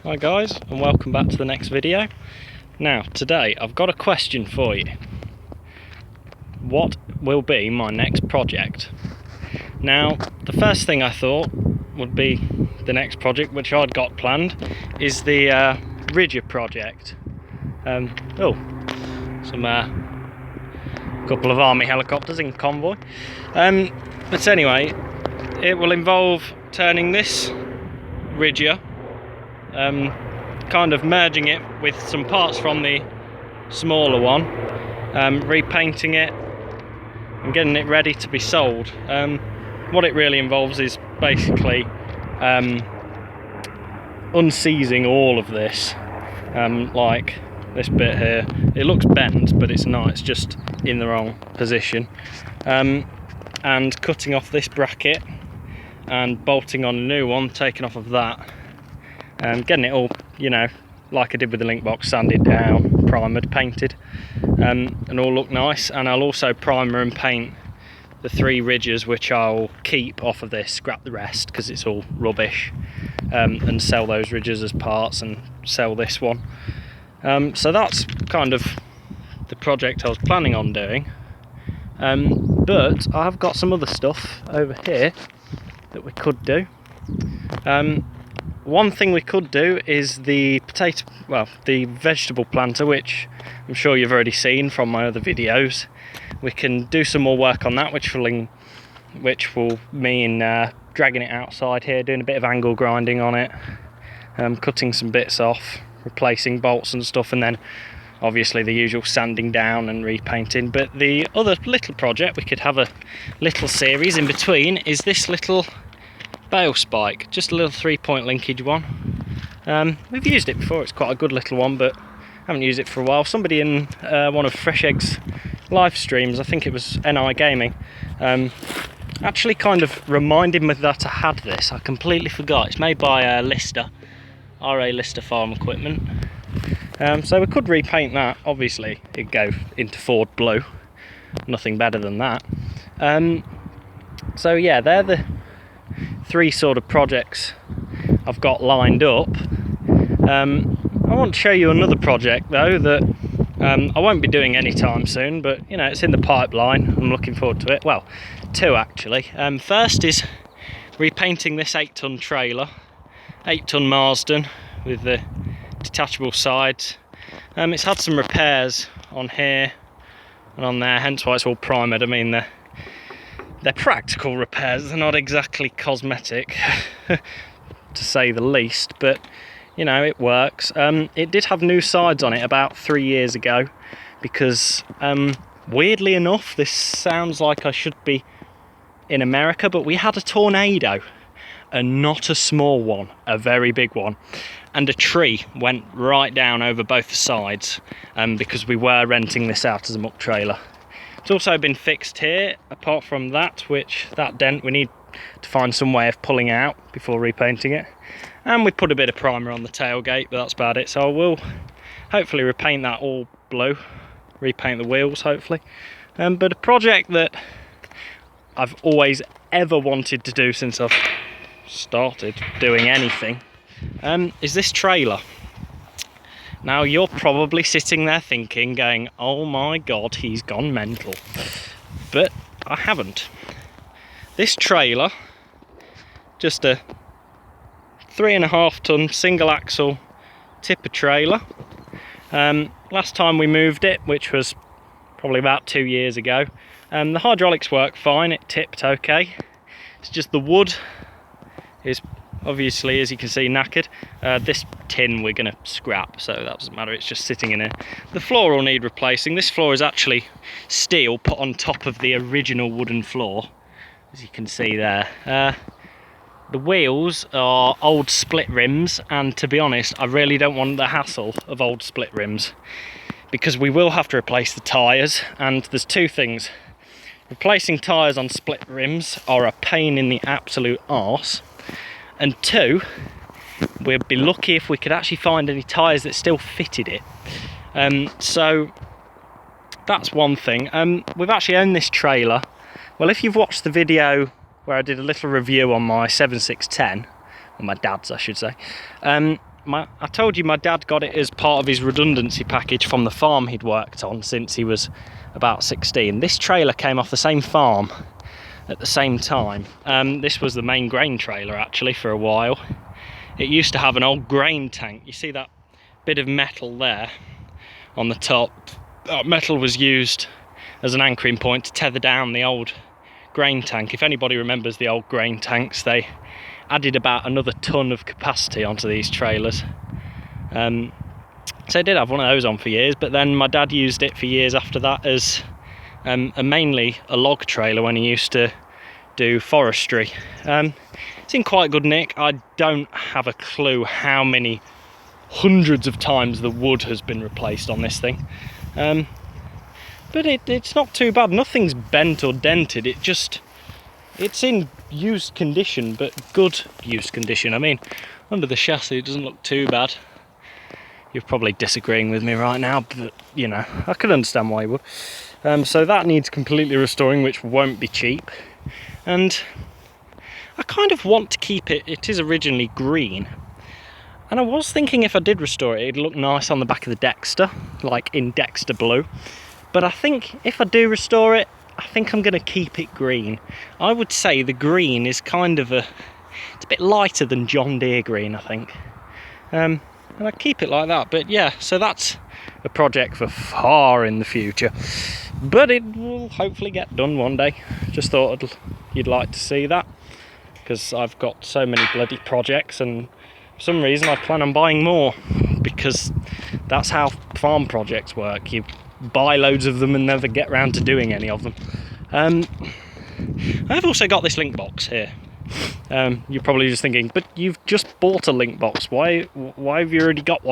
Hi guys, and welcome back to the next video. Now today I've got a question for you. What will be my next project? Now the first thing I thought would be the next project which I'd got planned is the Ridger project. Some couple of army helicopters in convoy. But anyway, it will involve turning this Ridger, kind of merging it with some parts from the smaller one, repainting it and getting it ready to be sold. What it really involves is basically unseizing all of this, like this bit here. It looks bent, but it's not, it's just in the wrong position, and cutting off this bracket and bolting on a new one, taking off of that, and getting it all, you know, like I did with the link box, sanded down, primered, painted, and all look nice. And I'll also primer and paint the 3 ridges, which I'll keep off of this, scrap the rest because it's all rubbish, and sell those ridges as parts and sell this one. So that's kind of the project I was planning on doing, but I've got some other stuff over here that we could do. One thing we could do is the the vegetable planter, which I'm sure you've already seen from my other videos. We can do some more work on that, which will mean dragging it outside here, doing a bit of angle grinding on it, cutting some bits off, replacing bolts and stuff, and then obviously the usual sanding down and repainting. But the other little project we could have a little series in between is this little bale spike, just a little 3-point linkage one. We've used it before, it's quite a good little one, but haven't used it for a while. Somebody in one of Fresh Egg's live streams, I think it was NI Gaming, actually kind of reminded me that I had this. I completely forgot. It's made by Lister, RA Lister Farm Equipment. So we could repaint that. Obviously it'd go into Ford blue, nothing better than that. So yeah, they're the 3 sort of projects I've got lined up. I want to show you another project though that I won't be doing anytime soon, but you know, it's in the pipeline. I'm looking forward to it. Well, 2 actually. First is repainting this 8-ton trailer, 8-ton Marsden with the detachable sides. It's had some repairs on here and on there, hence why it's all primered. I mean, they're practical repairs, they're not exactly cosmetic to say the least, but you know, it works. It did have new sides on it about 3 years ago because weirdly enough, this sounds like I should be in America, but we had a tornado, and not a small one, a very big one, and a tree went right down over both the sides, because we were renting this out as a muck trailer. It's also been fixed here, apart from that, that dent we need to find some way of pulling out before repainting it. And we put a bit of primer on the tailgate, but that's about it. So I will hopefully repaint that all blue, repaint the wheels hopefully. But a project that I've always ever wanted to do since I've started doing anything is this trailer. Now you're probably sitting there thinking, going, oh my god, he's gone mental. But I haven't. This trailer, just a 3.5-ton single axle tipper trailer. Last time we moved it, which was probably about 2 years ago, the hydraulics work fine, it tipped okay. It's just the wood is obviously, as you can see, knackered. This tin we're going to scrap, so that doesn't matter, it's just sitting in here. The floor will need replacing. This floor is actually steel put on top of the original wooden floor, as you can see there. The wheels are old split rims, and to be honest, I really don't want the hassle of old split rims, because we will have to replace the tyres, and there's 2 things. Replacing tyres on split rims are a pain in the absolute arse, and 2, we'd be lucky if we could actually find any tyres that still fitted it. So that's one thing. We've actually owned this trailer. Well, if you've watched the video where I did a little review on my 7610, or my dad's I should say, I told you my dad got it as part of his redundancy package from the farm he'd worked on since he was about 16. This trailer came off the same farm at the same time. This was the main grain trailer actually for a while. It used to have an old grain tank. You see that bit of metal there on the top? That metal was used as an anchoring point to tether down the old grain tank. If anybody remembers the old grain tanks, they added about another ton of capacity onto these trailers. So I did have one of those on for years, but then my dad used it for years after that as mainly a log trailer when he used to do forestry. It's in quite good nick. I don't have a clue how many hundreds of times the wood has been replaced on this thing. But it's not too bad. Nothing's bent or dented. It's in used condition, but good used condition. I mean, under the chassis it doesn't look too bad. You're probably disagreeing with me right now, but you know, I could understand why you would. So that needs completely restoring, which won't be cheap. And I kind of want to keep it. It is originally green. And I was thinking if I did restore it, it'd look nice on the back of the Dexter, like in Dexter blue. But I think if I do restore it, I think I'm going to keep it green. I would say the green is kind of it's a bit lighter than John Deere green, I think. And I keep it like that. But yeah, so that's a project for far in the future. But it will hopefully get done one day. Just thought you'd like to see that, because I've got so many bloody projects, and for some reason I plan on buying more, because that's how farm projects work. You buy loads of them and never get round to doing any of them. I've also got this link box here. You're probably just thinking, but you've just bought a link box. Why have you already got one?